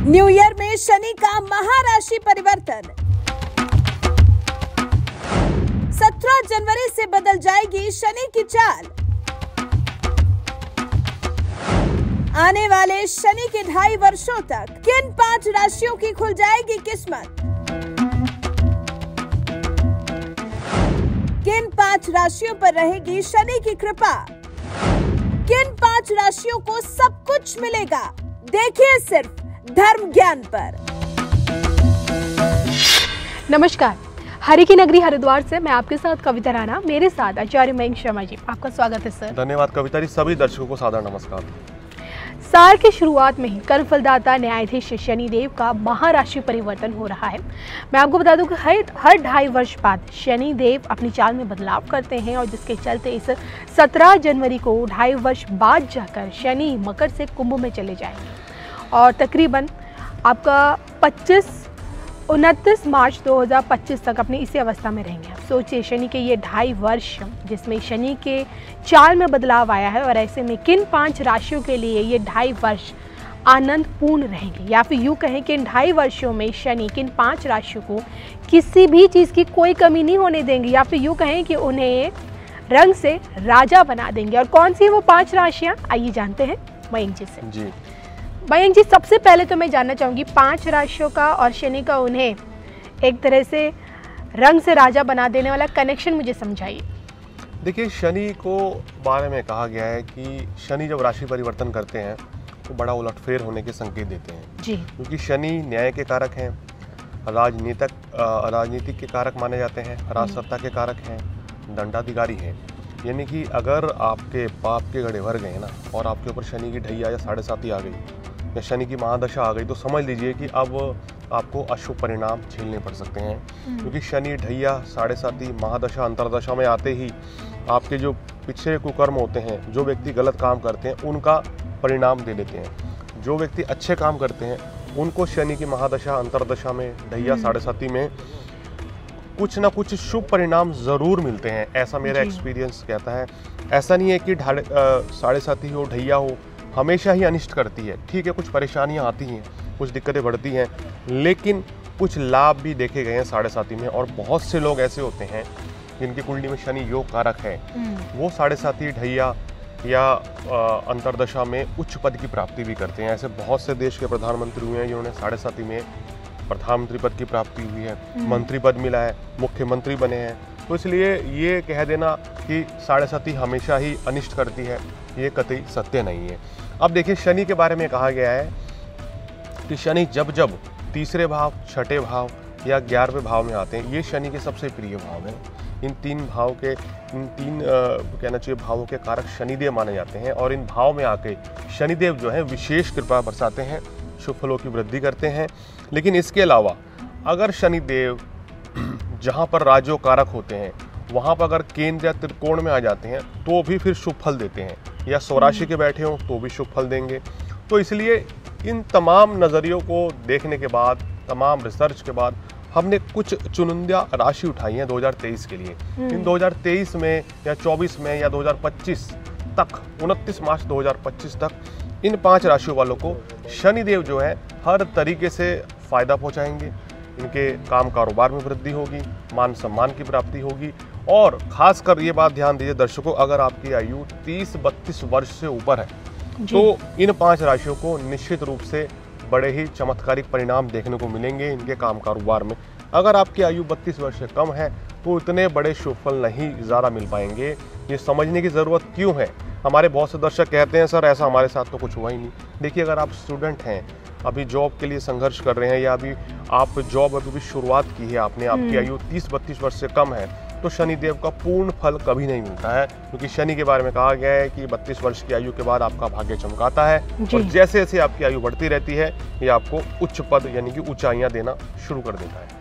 New year में शनि का महाराशि परिवर्तन। 17 जनवरी से बदल जाएगी शनि की चाल। आने वाले शनि के 2.5 वर्षों तक किन 5 राशियों की खुल जाएगी किस्मत? किन 5 राशियों पर रहेगी शनि की कृपा? किन 5 राशियों को सब कुछ मिलेगा? देखिए सिर्फ धर्म ज्ञान पर। नमस्कार, हरि की नगरी हरिद्वार से मैं आपके साथ कविता राणा, मेरे साथ आचार्य मयंक शर्मा जी। आपका स्वागत है सर। धन्यवाद कविता जी। सभी दर्शकों को सादर नमस्कार। साल की शुरुआत में ही कर्मफलदाता न्यायाधीश शनिदेव का महाराशि परिवर्तन हो रहा है। मैं आपको बता दूं कि हर 2.5 वर्ष बाद शनिदेव अपनी चाल में बदलाव करते हैं और जिसके चलते इस 17 जनवरी को 2.5 वर्ष बाद जाकर शनि मकर से कुंभ में चले जाएंगे और तकरीबन आपका 29 मार्च 2025 तक अपनी इसी अवस्था में रहेंगे। आप सोचिए, शनि के ये 2.5 वर्ष जिसमें शनि के चाल में बदलाव आया है और ऐसे में किन 5 राशियों के लिए ये 2.5 वर्ष आनंदपूर्ण रहेंगे, या फिर यूँ कहें कि इन 2.5 वर्षों में शनि किन 5 राशियों को किसी भी चीज़ की कोई कमी नहीं होने देंगे, या फिर यूँ कहें कि उन्हें रंग से राजा बना देंगे। और कौन सी वो 5 राशियाँ, आइए जानते हैं मयंक जी से। जी मयंक जी, सबसे पहले तो मैं जानना चाहूँगी 5 राशियों का और शनि का उन्हें एक तरह से रंग से राजा बना देने वाला कनेक्शन मुझे समझाइए। देखिए, शनि को बारे में कहा गया है कि शनि जब राशि परिवर्तन करते हैं तो बड़ा उलटफेर होने के संकेत देते हैं जी, क्योंकि शनि न्याय के कारक हैं, राजनीतिक के कारक माने जाते हैं, राजसत्ता के कारक हैं, दंडाधिकारी हैं। यानी कि अगर आपके पाप के घड़े भर गए ना और आपके ऊपर शनि की ढैया या 7.5 आ गई या शनि की महादशा आ गई तो समझ लीजिए कि अब आपको अशुभ परिणाम झेलने पड़ सकते हैं, क्योंकि शनि ढैया 7.5 महादशा अंतरदशा में आते ही आपके जो पिछले कुकर्म होते हैं, जो व्यक्ति गलत काम करते हैं उनका परिणाम दे देते हैं। जो व्यक्ति अच्छे काम करते हैं उनको शनि की महादशा अंतरदशा में ढैया 7.5 में कुछ ना कुछ शुभ परिणाम ज़रूर मिलते हैं, ऐसा मेरा एक्सपीरियंस कहता है। ऐसा नहीं है कि 7.5 हो ढैया हो हमेशा ही अनिष्ट करती है। ठीक है, कुछ परेशानियां आती हैं, कुछ दिक्कतें बढ़ती हैं, लेकिन कुछ लाभ भी देखे गए हैं 7.5 में। और बहुत से लोग ऐसे होते हैं जिनकी कुंडली में शनि योग कारक है, वो 7.5 ढैया या अंतरदशा में उच्च पद की प्राप्ति भी करते हैं। ऐसे बहुत से देश के प्रधानमंत्री हुए हैं जिन्होंने 7.5 में प्रधानमंत्री पद की प्राप्ति हुई है, मंत्री पद मिला है, मुख्यमंत्री बने हैं। तो इसलिए ये कह देना कि 7.5 हमेशा ही अनिष्ट करती है, ये कतई सत्य नहीं है। अब देखिए, शनि के बारे में कहा गया है कि शनि जब जब तीसरे भाव, छठे भाव या 11वें भाव में आते हैं, ये शनि के सबसे प्रिय भाव हैं। इन तीन कहना चाहिए भावों के कारक शनिदेव माने जाते हैं और इन भाव में आके शनिदेव जो है विशेष कृपा बरसाते हैं, शुभ फलों की वृद्धि करते हैं। लेकिन इसके अलावा अगर शनिदेव जहाँ पर राजो कारक होते हैं वहाँ पर अगर केंद्र या त्रिकोण में आ जाते हैं तो भी फिर शुभ फल देते हैं, या स्वराशि के बैठे हों तो भी शुभ फल देंगे। तो इसलिए इन तमाम नज़रियों को देखने के बाद, तमाम रिसर्च के बाद हमने कुछ चुनिंदा राशि उठाई है 2023 के लिए। इन 2023 में या 24 में या 2025 तक, 29 मार्च 2025 तक इन 5 राशियों वालों को शनिदेव जो है हर तरीके से फ़ायदा पहुँचाएंगे। इनके काम कारोबार में वृद्धि होगी, मान सम्मान की प्राप्ति होगी। और खासकर ये बात ध्यान दीजिए दर्शकों, अगर आपकी आयु 30-32 वर्ष से ऊपर है तो इन 5 राशियों को निश्चित रूप से बड़े ही चमत्कारिक परिणाम देखने को मिलेंगे इनके काम कारोबार में। अगर आपकी आयु 32 वर्ष से कम है तो इतने बड़े शुभ फल नहीं ज़्यादा मिल पाएंगे। ये समझने की ज़रूरत क्यों है? हमारे बहुत से दर्शक कहते हैं सर ऐसा हमारे साथ तो कुछ हुआ ही नहीं। देखिए, अगर आप स्टूडेंट हैं, अभी जॉब के लिए संघर्ष कर रहे हैं, या अभी आप जॉब अभी शुरुआत की है आपने, आपकी आयु 30-32 वर्ष से कम है, तो शनिदेव का पूर्ण फल कभी नहीं मिलता है, क्योंकि शनि के बारे में कहा गया है कि 32 वर्ष की आयु के बाद आपका भाग्य चमकाता है और जैसे जैसे आपकी आयु बढ़ती रहती है ये आपको उच्च पद यानी कि ऊंचाइयां देना शुरू कर देता है।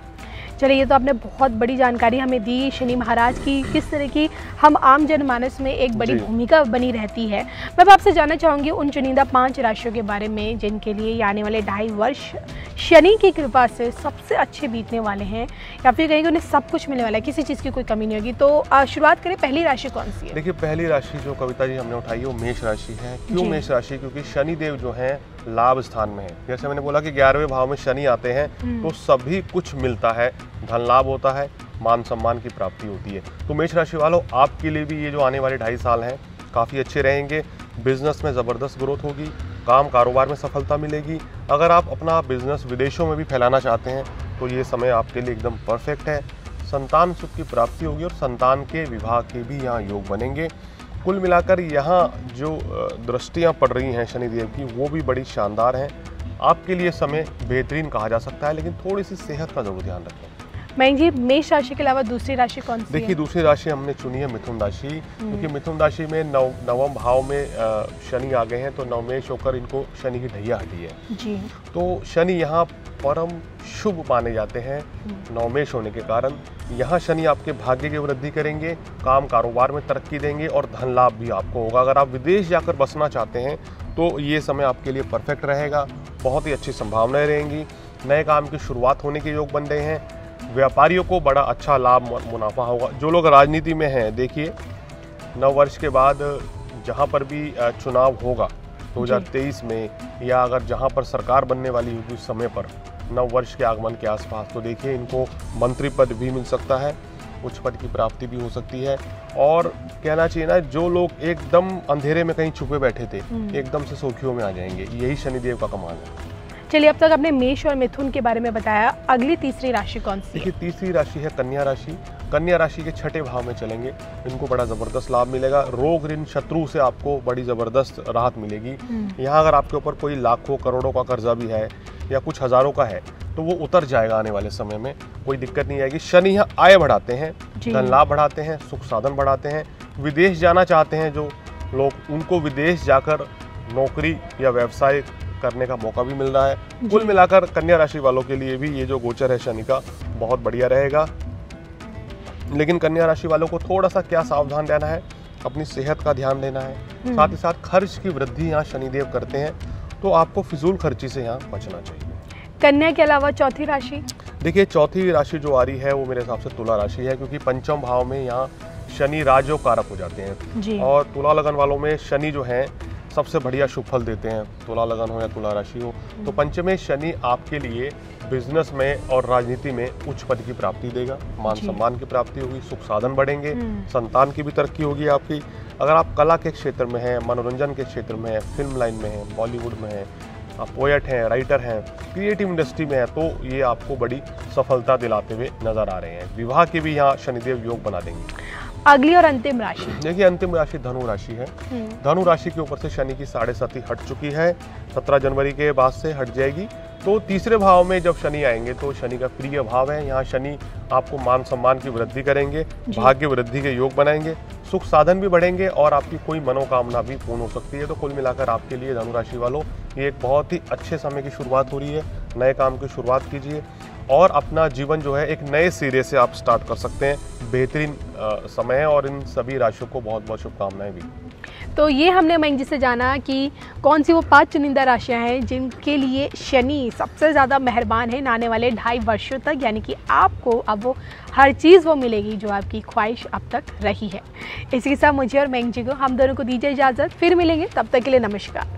चलिए, ये तो आपने बहुत बड़ी जानकारी हमें दी शनि महाराज की, किस तरह की हम आम जनमानस में एक बड़ी भूमिका बनी रहती है। मैं आपसे जानना चाहूँगी उन चुनिंदा 5 राशियों के बारे में जिनके लिए आने वाले 2.5 वर्ष शनि की कृपा से सबसे अच्छे बीतने वाले हैं, या फिर कहेंगे उन्हें सब कुछ मिलने वाला है, किसी चीज़ की कोई कमी नहीं होगी। तो शुरुआत करें, पहली राशि कौन सी है? देखिए, पहली राशि जो कविता जी हमने उठाई है वो मेष राशि है। क्यों मेष राशि? क्योंकि शनिदेव जो है लाभ स्थान में है। जैसे मैंने बोला कि 11वें भाव में शनि आते हैं तो सभी कुछ मिलता है, धन लाभ होता है, मान सम्मान की प्राप्ति होती है। तो मेष राशि वालों, आपके लिए भी ये जो आने वाले 2.5 साल हैं काफ़ी अच्छे रहेंगे। बिजनेस में ज़बरदस्त ग्रोथ होगी, काम कारोबार में सफलता मिलेगी। अगर आप अपना बिजनेस विदेशों में भी फैलाना चाहते हैं तो ये समय आपके लिए एकदम परफेक्ट है। संतान सुख की प्राप्ति होगी और संतान के विवाह के भी यहाँ योग बनेंगे। कुल मिलाकर यहाँ जो दृष्टियाँ पड़ रही हैं शनिदेव की वो भी बड़ी शानदार हैं। आपके लिए समय बेहतरीन कहा जा सकता है, लेकिन थोड़ी सी सेहत का जरूर ध्यान रखें। मयंक जी, मेष राशि के अलावा दूसरी राशि कौन सी है? देखिए, दूसरी राशि हमने चुनी है मिथुन राशि, क्योंकि मिथुन राशि में नवम भाव में शनि आ गए हैं तो नवमेश होकर इनको शनि की ढैया हटी है जी। तो शनि यहाँ परम शुभ माने जाते हैं नवमेश होने के कारण। यहाँ शनि आपके भाग्य की वृद्धि करेंगे, काम कारोबार में तरक्की देंगे और धन लाभ भी आपको होगा। अगर आप विदेश जाकर बसना चाहते हैं तो ये समय आपके लिए परफेक्ट रहेगा, बहुत ही अच्छी संभावनाएं रहेंगी। नए काम की शुरुआत होने के योग बन रहे हैं। व्यापारियों को बड़ा अच्छा लाभ मुनाफा होगा। जो लोग राजनीति में हैं, देखिए 9 वर्ष के बाद जहाँ पर भी चुनाव होगा 2023 में, या अगर जहाँ पर सरकार बनने वाली होगी उस समय पर 9 वर्ष के आगमन के आसपास, तो देखिए इनको मंत्री पद भी मिल सकता है, उच्च पद की प्राप्ति भी हो सकती है। और कहना चाहिए ना, जो लोग एकदम अंधेरे में कहीं छुपे बैठे थे एकदम से सुर्खियों में आ जाएंगे। यही शनिदेव का कमाल है। चलिए, अब तक आपने मेष और मिथुन के बारे में बताया, अगली तीसरी राशि कौन सी है? देखिए, तीसरी राशि है कन्या राशि। कन्या राशि के 6ठे भाव में चलेंगे, इनको बड़ा ज़बरदस्त लाभ मिलेगा। रोग ऋण शत्रु से आपको बड़ी ज़बरदस्त राहत मिलेगी। यहाँ अगर आपके ऊपर कोई लाखों करोड़ों का कर्जा भी है या कुछ हज़ारों का है तो वो उतर जाएगा आने वाले समय में, कोई दिक्कत नहीं आएगी। शनि यहाँ आय बढ़ाते हैं, धन लाभ बढ़ाते हैं, सुख साधन बढ़ाते हैं। विदेश जाना चाहते हैं जो लोग, उनको विदेश जाकर नौकरी या व्यवसाय करने का मौका भी मिल रहा है। कुल मिलाकर कन्या राशि वालों के लिए भी ये जो गोचर है शनि का बहुत बढ़िया रहेगा। लेकिन कन्या राशि वालों को थोड़ा सा क्या सावधान रहना है, अपनी सेहत का ध्यान देना है। साथ ही साथ खर्च की वृद्धि यहाँ शनिदेव करते हैं तो आपको फिजूल खर्ची से यहाँ बचना चाहिए। कन्या के अलावा चौथी राशि? देखिए, चौथी राशि जो आ रही है वो मेरे हिसाब से तुला राशि है, क्योंकि पंचम भाव में यहाँ शनि राजयोग कारक हो जाते हैं और तुला लगन वालों में शनि जो है सबसे बढ़िया शुभ फल देते हैं, तुला लगन हो या तुला राशि हो। तो पंचमे शनि आपके लिए बिजनेस में और राजनीति में उच्च पद की प्राप्ति देगा, मान सम्मान की प्राप्ति होगी, सुख साधन बढ़ेंगे, संतान की भी तरक्की होगी आपकी। अगर आप कला के क्षेत्र में हैं, मनोरंजन के क्षेत्र में हैं, फिल्म लाइन में हैं, बॉलीवुड में हैं, आप पोएट हैं, राइटर हैं, क्रिएटिव इंडस्ट्री में हैं, तो ये आपको बड़ी सफलता दिलाते हुए नजर आ रहे हैं। विवाह के भी यहाँ शनिदेव योग बना देंगे। अगली और अंतिम राशि? देखिए, अंतिम राशि धनु राशि है। धनु राशि के ऊपर से शनि की 7.5 हट चुकी है, 17 जनवरी के बाद से हट जाएगी। तो तीसरे भाव में जब शनि आएंगे तो शनि का प्रिय भाव है, यहाँ शनि आपको मान सम्मान की वृद्धि करेंगे, भाग्य वृद्धि के योग बनाएंगे, सुख साधन भी बढ़ेंगे और आपकी कोई मनोकामना भी पूर्ण हो सकती है। तो कुल मिलाकर आपके लिए धनु राशि वालों ये एक बहुत ही अच्छे समय की शुरुआत हो रही है। नए काम की शुरुआत कीजिए और अपना जीवन जो है एक नए सिरे से आप स्टार्ट कर सकते हैं। बेहतरीन समय है और इन सभी राशियों को बहुत बहुत शुभकामनाएं भी। तो ये हमने मयंक जी से जाना कि कौन सी वो 5 चुनिंदा राशियां हैं जिनके लिए शनि सबसे ज़्यादा मेहरबान है आने वाले 2.5 वर्षों तक, यानी कि आपको अब वो हर चीज़ वो मिलेगी जो आपकी ख्वाहिश अब तक रही है। इसी के साथ मुझे और मयंक जी को, हम दोनों को दीजिए इजाज़त, फिर मिलेंगे, तब तक के लिए नमस्कार।